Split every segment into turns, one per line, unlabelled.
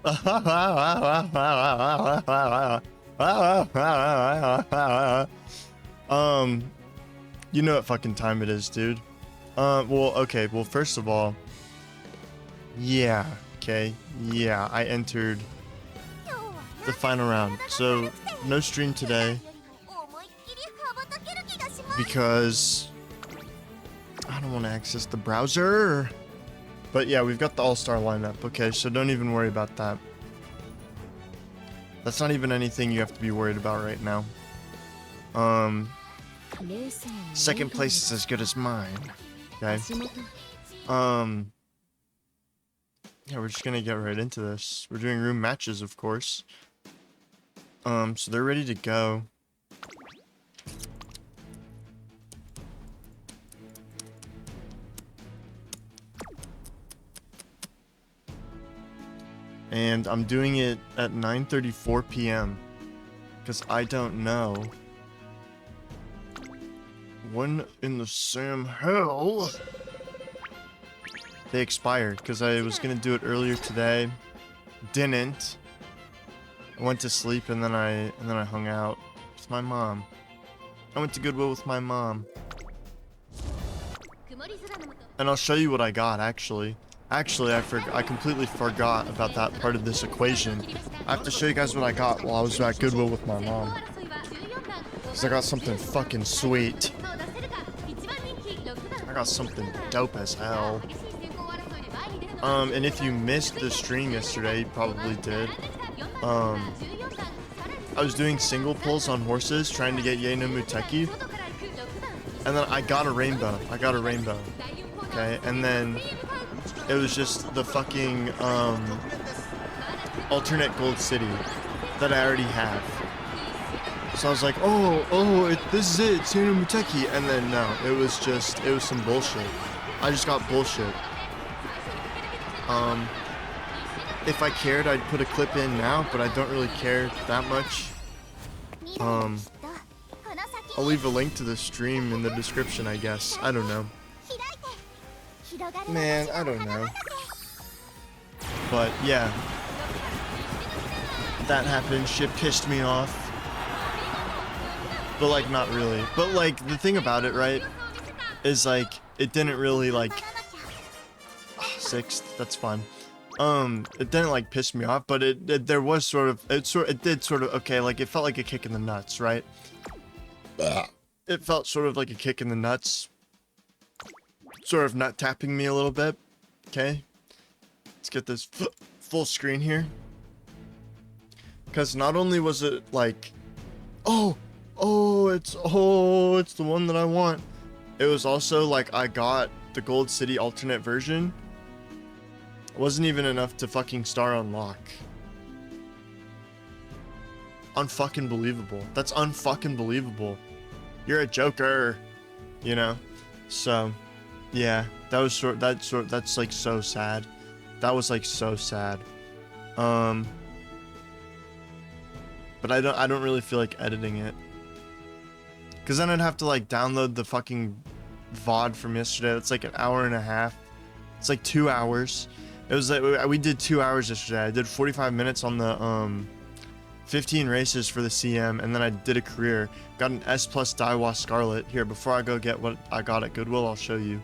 You know what fucking time it is, dude. Well, okay. Well, first of all, yeah. Okay. Yeah, I entered the final round. So, no stream today because I don't want to access the browser. But yeah, we've got the all-star lineup. Okay, so don't even worry about that. That's not even anything you have to be worried about right now. Second place is as good as mine. Okay. Yeah, we're just gonna get right into this. We're doing room matches, of course. So they're ready to go. And I'm doing it at 9:34 p.m. because I don't know when in the Sam hell they expired, because I was gonna do it earlier today, didn't. I went to sleep and then I hung out with my mom. I went to Goodwill with my mom. And I'll show you what I got actually. Actually, I completely forgot about that part of this equation. I have to show you guys what I got while I was at Goodwill with my mom. Because I got something fucking sweet. I got something dope as hell. And if you missed the stream yesterday, you probably did. I was doing single pulls on horses, trying to get Yei no Muteki. And then I got a rainbow. Okay, and then it was just the fucking alternate gold city that I already have. So I was like, this is it, it's Yei no Muteki. And then no, it was some bullshit. I just got bullshit. If I cared, I'd put a clip in now, but I don't really care that much. I'll leave a link to the stream in the description, I guess. I don't know. Man, I don't know. But yeah, that happened. Shit pissed me off. But like, not really. But like, the thing about it, right, is like, it didn't really like, 6th, that's fine. It didn't like piss me off, but it did sort of, okay, like it felt like a kick in the nuts, right? It felt sort of like a kick in the nuts. Sort of nut tapping me a little bit. Okay. Let's get this full screen here. Because not only was it like, it's the one that I want. It was also like I got the Gold City alternate version. It wasn't even enough to fucking star unlock. Unfucking believable. That's unfucking believable. You're a joker, you know? So, yeah, that's like so sad. That was like so sad. But I don't really feel like editing it. Cause then I'd have to like download the fucking VOD from yesterday. It's like an hour and a half. It's like 2 hours. It was like, we did 2 hours yesterday. I did 45 minutes on the 15 races for the CM, and then I did a career. Got an S+ Daiwa Scarlet. Here, before I go get what I got at Goodwill, I'll show you.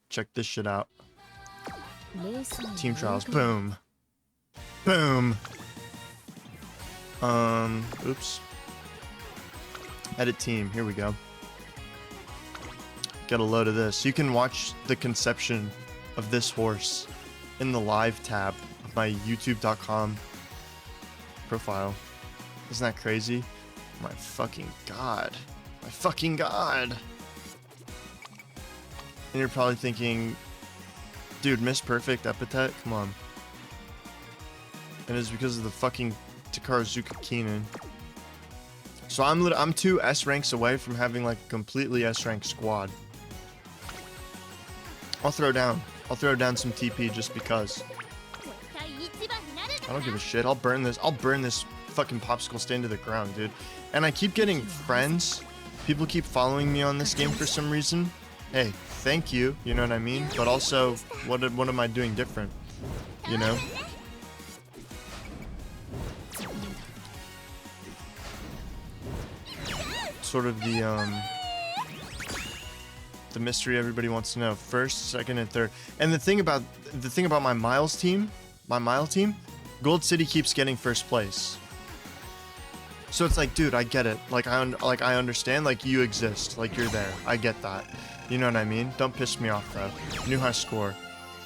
Check this shit out. Team trials. Boom. Boom. Oops. Edit team. Here we go. Get a load of this. You can watch the conception of this horse in the live tab of my youtube.com profile. Isn't that crazy? My fucking god. My fucking god. And you're probably thinking, dude, Miss Perfect epithet? Come on. And it's because of the fucking Takarazuka Keenan. So I'm 2 S ranks away from having like a completely S rank squad. I'll throw down some TP just because. I don't give a shit. I'll burn this fucking popsicle stand to the ground, dude. And I keep getting friends. People keep following me on this game for some reason. Hey, thank you, you know what I mean? But also, what am I doing different? You know? Sort of the mystery everybody wants to know. First, second, and third. And the thing about my Mile team, Gold City keeps getting first place. So it's like, dude, I get it. Like I understand. Like you exist. Like you're there. I get that. You know what I mean? Don't piss me off though. New high score.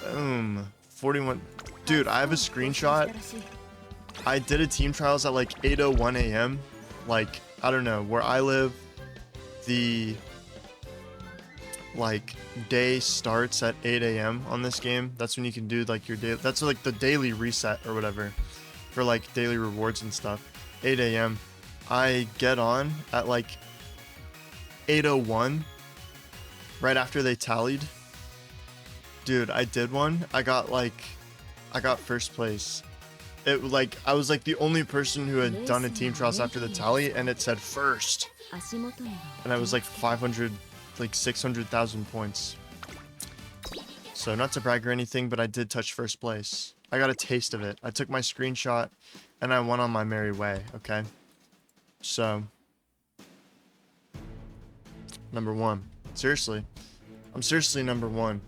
Boom. 41. Dude, I have a screenshot. I did a team trials at like 8:01 a.m. Like I don't know where I live. The like day starts at 8 a.m. on this game. That's when you can do like your day. That's like the daily reset or whatever for like daily rewards and stuff. 8 a.m. I get on at like 8:01 right after they tallied. Dude, I did one. I got first place. It like I was like the only person who had done a team trials after the tally, and it said first. And I was like 500, like 600,000 points. So not to brag or anything, but I did touch first place. I got a taste of it. I took my screenshot and I went on my merry way, okay? So, number one. Seriously. I'm seriously number one.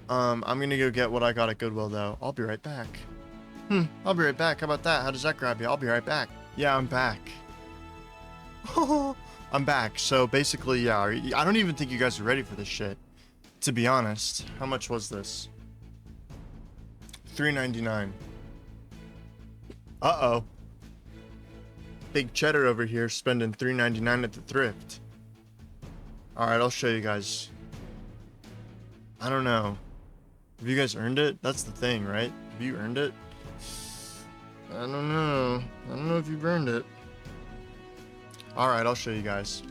I'm gonna go get what I got at Goodwill though. I'll be right back. I'll be right back. How about that? How does that grab you? I'll be right back. Yeah, I'm back. I'm back. So basically, yeah, I don't even think you guys are ready for this shit. To be honest. How much was this? $3.99. Uh-oh. Big cheddar over here spending $3.99 at the thrift. Alright, I'll show you guys. I don't know. Have you guys earned it? That's the thing, right? Have you earned it? I don't know. I don't know if you've earned it. Alright, I'll show you guys.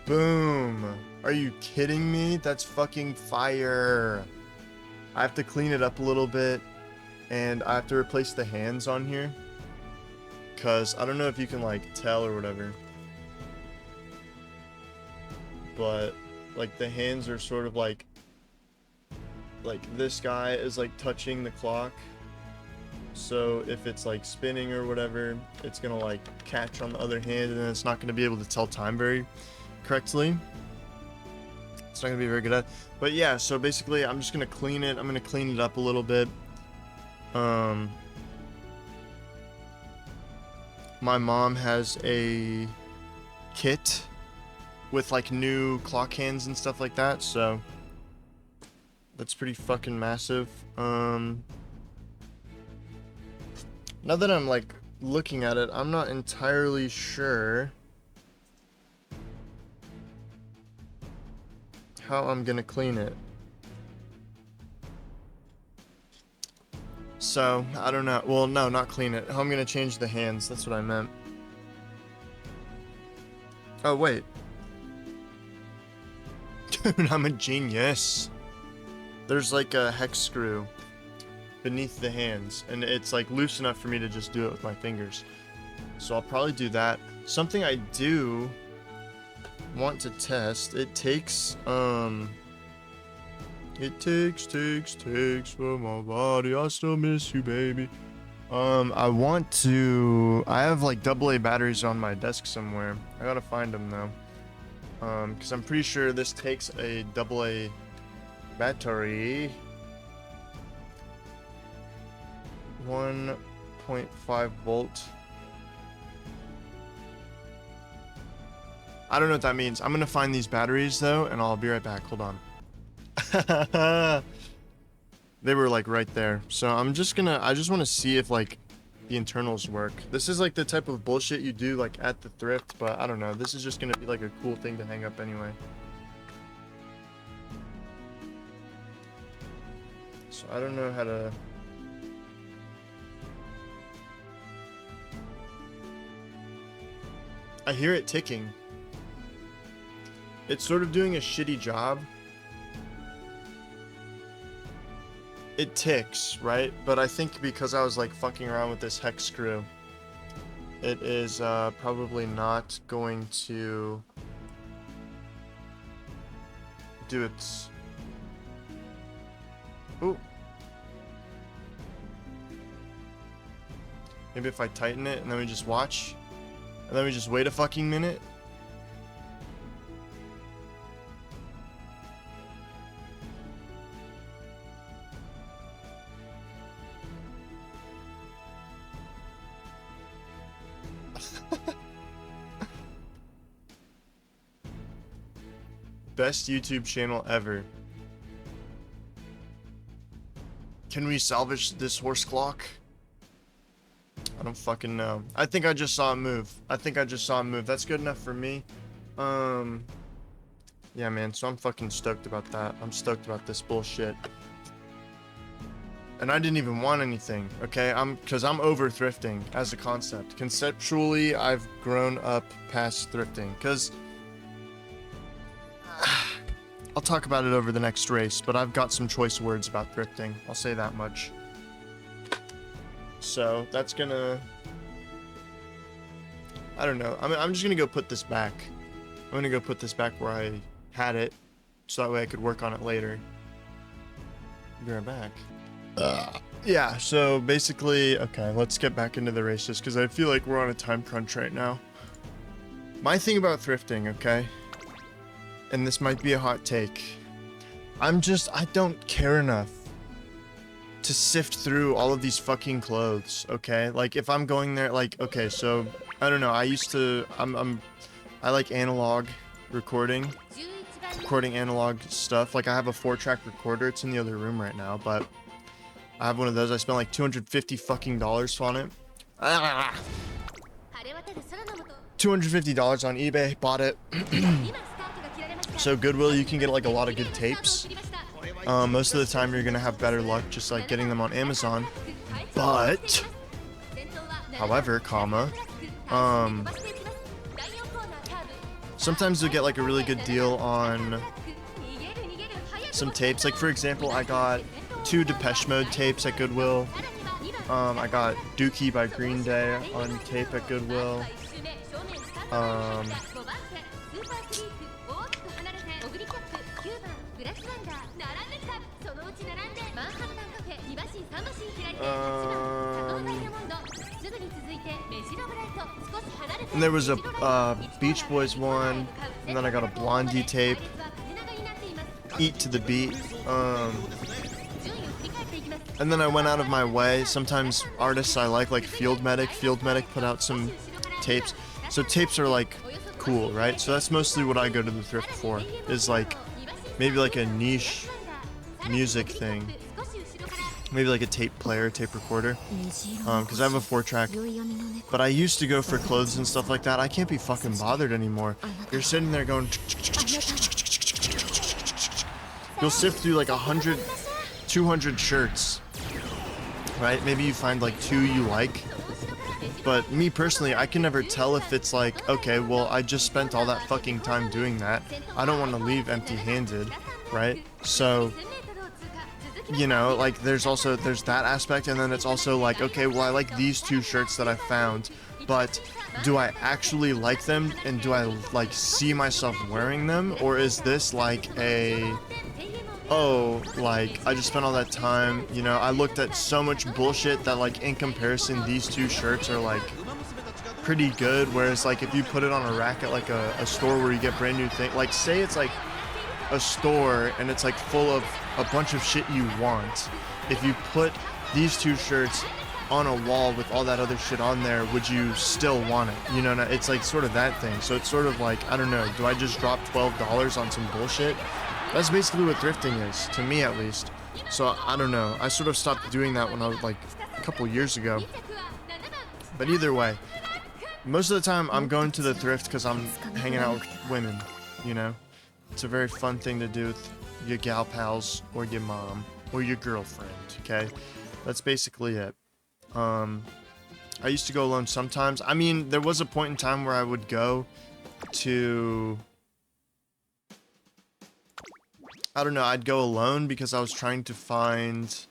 Boom. Are you kidding me? That's fucking fire. I have to clean it up a little bit. And I have to replace the hands on here. Because I don't know if you can like tell or whatever. But like the hands are sort of like this guy is like touching the clock. So if it's like spinning or whatever, it's gonna like catch on the other hand, and then it's not gonna be able to tell time very correctly. It's not gonna be very good at it. But yeah, so basically I'm just gonna clean it. I'm gonna clean it up a little bit. My mom has a kit with like new clock hands and stuff like that, so that's pretty fucking massive. Now that I'm like looking at it, I'm not entirely sure how I'm gonna clean it. So, I don't know. Well, no, not clean it. How I'm gonna change the hands. That's what I meant. Oh, wait. Dude, I'm a genius. There's like a hex screw beneath the hands, and it's like loose enough for me to just do it with my fingers. So I'll probably do that. Something I do want to test. It takes for my body. I still miss you, baby. I have like AA batteries on my desk somewhere. I gotta find them though. Because I'm pretty sure this takes a AA battery. 1.5 volt. I don't know what that means. I'm gonna find these batteries though, and I'll be right back. Hold on. They were like right there. So I just want to see if like the internals work. This is like the type of bullshit you do like at the thrift, but I don't know. This is just gonna be like a cool thing to hang up anyway. So I don't know how to... I hear it ticking. It's sort of doing a shitty job. It ticks, right? But I think because I was like fucking around with this hex screw, it is probably not going to do it. Ooh. Maybe if I tighten it and then we just watch. And then we just wait a fucking minute. Best YouTube channel ever. Can we salvage this horse clock? I don't fucking know. I think I just saw him move. That's good enough for me. Yeah, man. So I'm fucking stoked about that. I'm stoked about this bullshit. And I didn't even want anything, okay? Because I'm over thrifting as a concept. Conceptually, I've grown up past thrifting. Because I'll talk about it over the next race, but I've got some choice words about thrifting. I'll say that much. So that's gonna, I don't know. I'm just gonna go put this back. I'm gonna go put this back where I had it, so that way I could work on it later. Be right back. Yeah, so basically, okay, let's get back into the races because I feel like we're on a time crunch right now. My thing about thrifting, okay, and this might be a hot take, I don't care enough to sift through all of these fucking clothes, okay? Like, if I'm going there, like, okay, so, I don't know, I like analog recording analog stuff. Like, I have a 4-track recorder, it's in the other room right now, but I have one of those. I spent like $250 fucking on it. $250 on eBay, bought it. So Goodwill, you can get like a lot of good tapes. Most of the time you're gonna have better luck just like getting them on Amazon. But, however, sometimes you'll get like a really good deal on some tapes. Like for example, I got 2 Depeche Mode tapes at Goodwill. I got Dookie by Green Day on tape at Goodwill. And there was a Beach Boys one, and then I got a Blondie tape. Eat to the Beat. And then I went out of my way. Sometimes artists I like Field Medic put out some tapes. So tapes are like cool, right? So that's mostly what I go to the thrift for, is like maybe like a niche music thing. Maybe like a tape player, tape recorder. Because I have a 4-track. But I used to go for clothes and stuff like that. I can't be fucking bothered anymore. You're sitting there going... You'll sift through like 100, 200 shirts. Right? Maybe you find like 2 you like. But me personally, I can never tell if it's like, okay, well, I just spent all that fucking time doing that. I don't want to leave empty-handed, right? So, you know, like there's that aspect, and then it's also like, okay, well, I like these 2 shirts that I found, but do I actually like them, and do I like see myself wearing them, or is this like oh, like, I just spent all that time, you know, I looked at so much bullshit that, like, in comparison, these 2 shirts are, like, pretty good, whereas, like, if you put it on a rack at, like, a store where you get brand new things, like, say it's, like, a store, and it's, like, full of a bunch of shit you want, if you put these 2 shirts on a wall with all that other shit on there, would you still want it? You know, it's, like, sort of that thing, so it's sort of like, I don't know, do I just drop $12 on some bullshit? That's basically what thrifting is, to me at least. So, I don't know. I sort of stopped doing that when I was, like, a couple years ago. But either way, most of the time I'm going to the thrift because I'm hanging out with women, you know? It's a very fun thing to do with your gal pals or your mom or your girlfriend, okay? That's basically it. I used to go alone sometimes. I mean, there was a point in time where I would go to... I don't know, I'd go alone because I was trying to find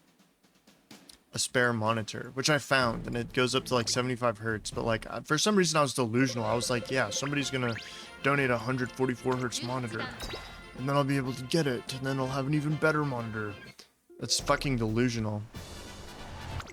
a spare monitor, which I found, and it goes up to like 75 hertz, but like, for some reason I was delusional. I was like, yeah, somebody's gonna donate a 144 hertz monitor. and then I'll be able to get it, and then I'll have an even better monitor. That's fucking delusional.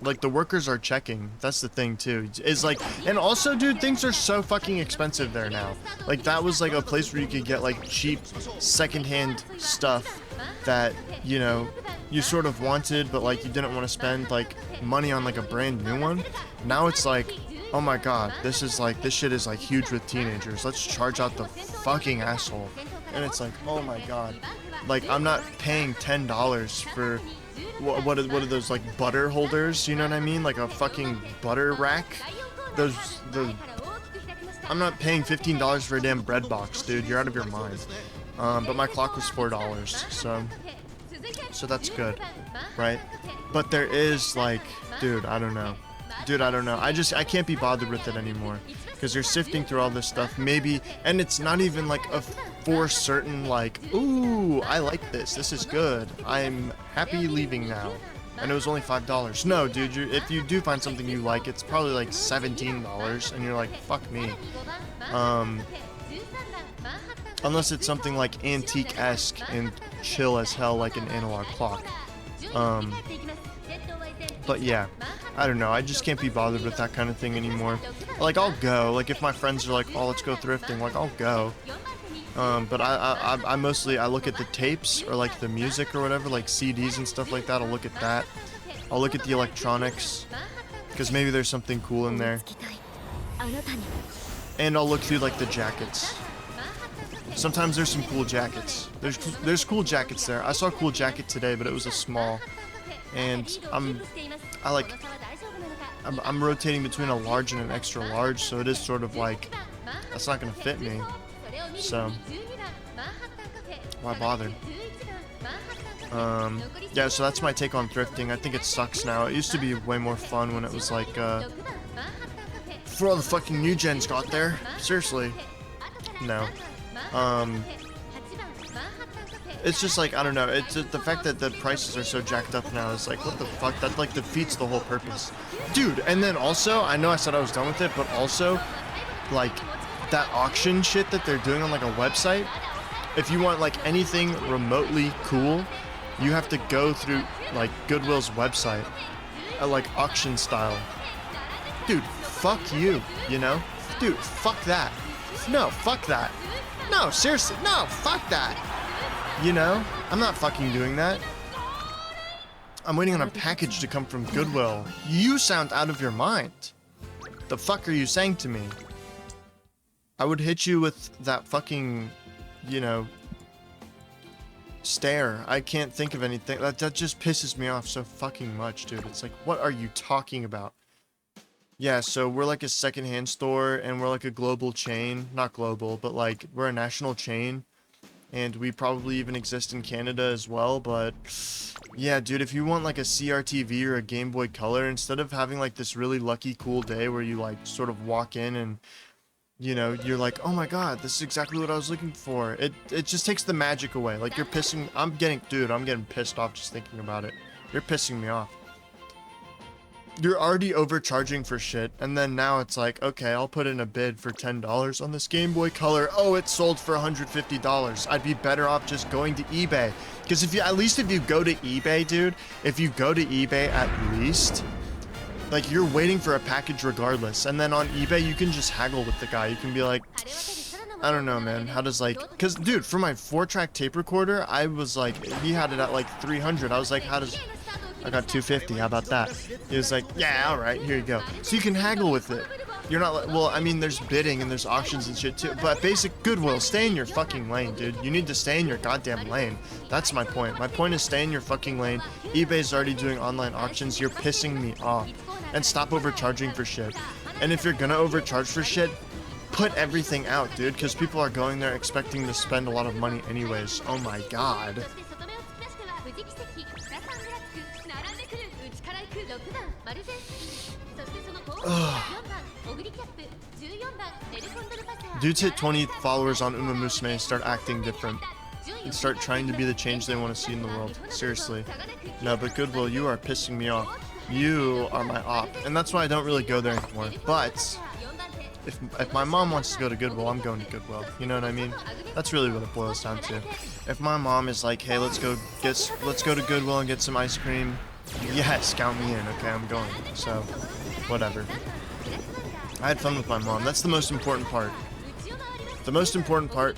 Like, the workers are checking. That's the thing, too. Is like, and also, dude, things are so fucking expensive there now. Like, that was like a place where you could get like cheap secondhand stuff that, you know, you sort of wanted, but like you didn't want to spend like money on like a brand new one. Now it's like, oh my god, this shit is like huge with teenagers. Let's charge out the fucking asshole. And it's like, oh my god, like I'm not paying $10 for what are those, like butter holders? You know what I mean? Like a fucking butter rack. I'm not paying $15 for a damn bread box, dude. You're out of your mind. But my clock was $4, so that's good, right? But there is like, dude, I don't know. I can't be bothered with it anymore, because you're sifting through all this stuff, maybe, and it's not even like a for certain, like, ooh, I like this is good, I'm happy leaving now, and it was only $5. No, dude, if you do find something you like, it's probably like $17, and you're like, fuck me. Unless it's something like antique-esque and chill as hell, like an analog clock. But yeah, I don't know, I just can't be bothered with that kind of thing anymore. Like, I'll go, like, if my friends are like, oh, let's go thrifting, like, I'll go. But I mostly, I look at the tapes, or like the music or whatever, like CDs and stuff like that. I'll look at that. I'll look at the electronics, because maybe there's something cool in there. And I'll look through like the jackets. Sometimes there's some cool jackets. There's cool jackets there. I saw a cool jacket today, but it was a small. And I'm rotating between a large and an extra large, so it is sort of like, that's not gonna fit me. So why bother? Yeah, so that's my take on thrifting. I think it sucks now. It used to be way more fun when it was like, before all the fucking new gens got there. Seriously. No. It's just like, I don't know, it's the fact that the prices are so jacked up now is like, what the fuck, that like defeats the whole purpose. Dude, and then also, I know I said I was done with it, but also, like, that auction shit that they're doing on like a website, if you want like anything remotely cool, you have to go through like Goodwill's website, like auction style. Dude, fuck you, you know? Dude, fuck that. No, fuck that. No, seriously, no, fuck that. You know? I'm not fucking doing that. I'm waiting on a package to come from Goodwill. You sound out of your mind. The fuck are you saying to me? I would hit you with that fucking, you know, stare. I can't think of anything. That just pisses me off so fucking much, dude. It's like, what are you talking about? Yeah, so we're like a secondhand store, and we're like a global chain. Not global, but like, we're a national chain. And we probably even exist in Canada as well, but yeah, dude, if you want like a CRTV or a Game Boy Color, instead of having like this really lucky cool day where you like sort of walk in and, you know, you're like, oh my god, this is exactly what I was looking for. It just takes the magic away. Like, you're pissing, I'm getting pissed off just thinking about it. You're pissing me off. You're already overcharging for shit, and then now it's like, okay, I'll put in a bid for $10 on this Game Boy Color. Oh, it sold for $150. I'd be better off just going to eBay. Because if you go to eBay, dude, if you go to eBay at least, like, you're waiting for a package regardless. And then on eBay, you can just haggle with the guy. You can be like, I don't know, man. How does, like, because, dude, for my 4-track tape recorder, I was like, he had it at like 300. I was like, how does... I got 250, how about that? He was like, yeah, alright, here you go. So you can haggle with it. You're not like, well, I mean, there's bidding and there's auctions and shit too, but basic Goodwill, stay in your fucking lane, dude. You need to stay in your goddamn lane. That's my point. My point is stay in your fucking lane. eBay's already doing online auctions. You're pissing me off. And stop overcharging for shit. And if you're gonna overcharge for shit, put everything out, dude, because people are going there expecting to spend a lot of money anyways. Oh my god. Dudes hit 20 followers on Uma Musume and start acting different. And start trying to be the change they want to see in the world. Seriously. No, but Goodwill, you are pissing me off. You are my op. And that's why I don't really go there anymore. But if my mom wants to go to Goodwill, I'm going to Goodwill. You know what I mean? That's really what it boils down to. If my mom is like, hey, let's go to Goodwill and get some ice cream. Yes, count me in. Okay, I'm going. So, whatever. I had fun with my mom. That's the most important part. The most important part,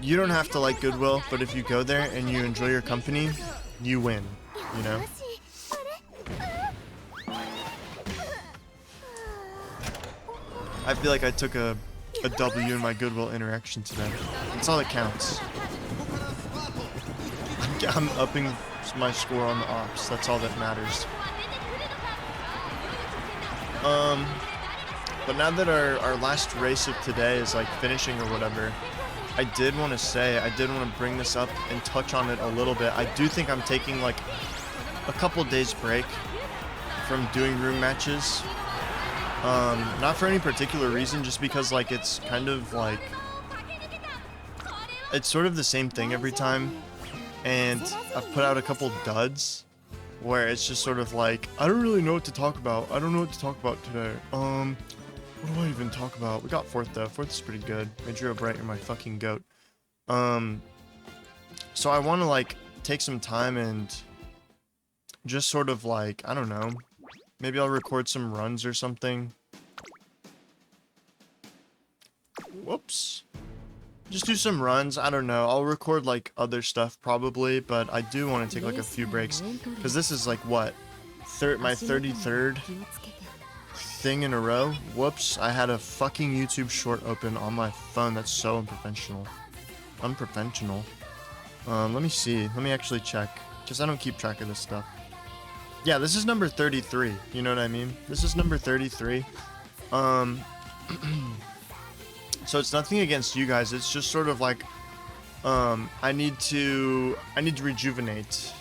you don't have to like Goodwill, but if you go there and you enjoy your company, you win, you know? I feel like I took a W in my Goodwill interaction today. That's all that counts. I'm upping my score on the ops. That's all that matters. But now that our last race of today is like finishing or whatever, I did want to bring this up and touch on it a little bit. I do think I'm taking like a couple days break from doing room matches. Not for any particular reason, just because like it's kind of like it's sort of the same thing every time, and I've put out a couple duds where it's just sort of like I don't really know what to talk about. I don't know what to talk about today. What do I even talk about? We got fourth though. Fourth is pretty good. Madrio Bright, you're my fucking goat. So I want to like take some time and just sort of like, I don't know, maybe I'll record some runs or something. Whoops. Just do some runs. I don't know. I'll record like other stuff probably, but I do want to take like a few breaks because this is like what? My 33rd thing in a row. Whoops. I had a fucking YouTube short open on my phone. That's so unprofessional. Let me see. Let me actually check because I don't keep track of this stuff. Yeah, this is number 33. You know what I mean? This is number 33. So it's nothing against you guys. It's just sort of like, I need to rejuvenate,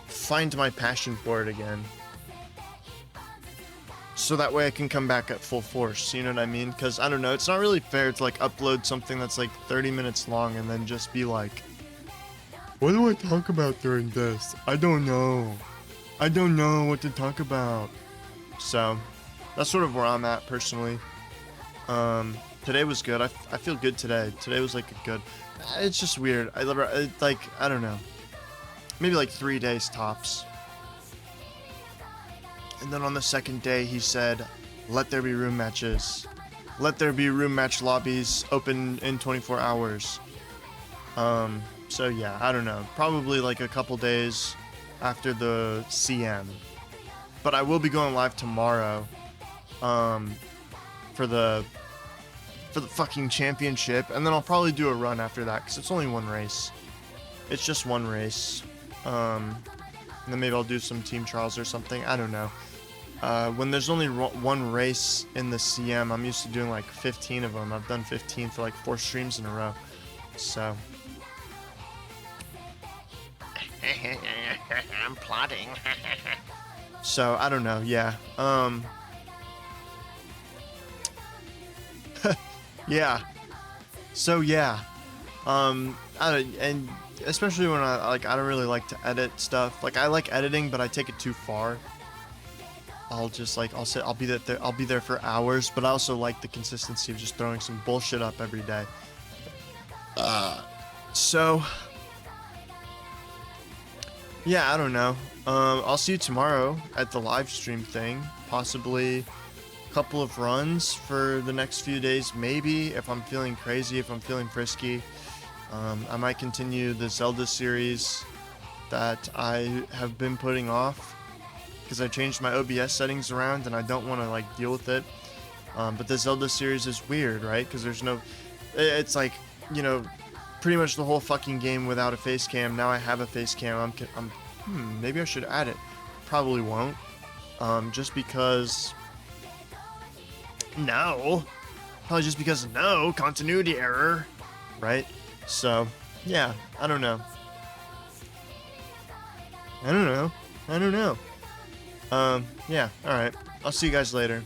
find my passion for it again, so that way I can come back at full force. You know what I mean? Because I don't know. It's not really fair to like upload something that's like 30 minutes long and then just be like, what do I talk about during this? I don't know. I don't know what to talk about. So that's sort of where I'm at personally. Today was good. I feel good today. Today was like a good. It's just weird. I don't know. Maybe like 3 days tops. And then on the second day, he said, "Let there be room matches. Let there be room match lobbies open in 24 hours." So yeah, I don't know. Probably like a couple days after the CM. But I will be going live tomorrow. For the fucking championship, and then I'll probably do a run after that because it's only one race. It's just one race. And then maybe I'll do some team trials or something. I don't know. When there's only one race in the CM, I'm used to doing like 15 of them. I've done 15 for like 4 streams in a row. So. I'm plotting. So I don't know. Yeah. Yeah. So yeah. And especially when I don't really like to edit stuff. Like I like editing, but I take it too far. I'll be there for hours, but I also like the consistency of just throwing some bullshit up every day. So yeah, I don't know. I'll see you tomorrow at the live stream thing. Possibly couple of runs for the next few days, maybe, if I'm feeling crazy, if I'm feeling frisky. I might continue the Zelda series that I have been putting off because I changed my OBS settings around and I don't want to like deal with it. But the Zelda series is weird, right? Because there's no, it's like, you know, pretty much the whole fucking game without a face cam. Now I have a face cam. Maybe I should add it. Probably won't. Just because. No. Probably just because no continuity error, right? So, yeah, I don't know. Yeah, all right. I'll see you guys later.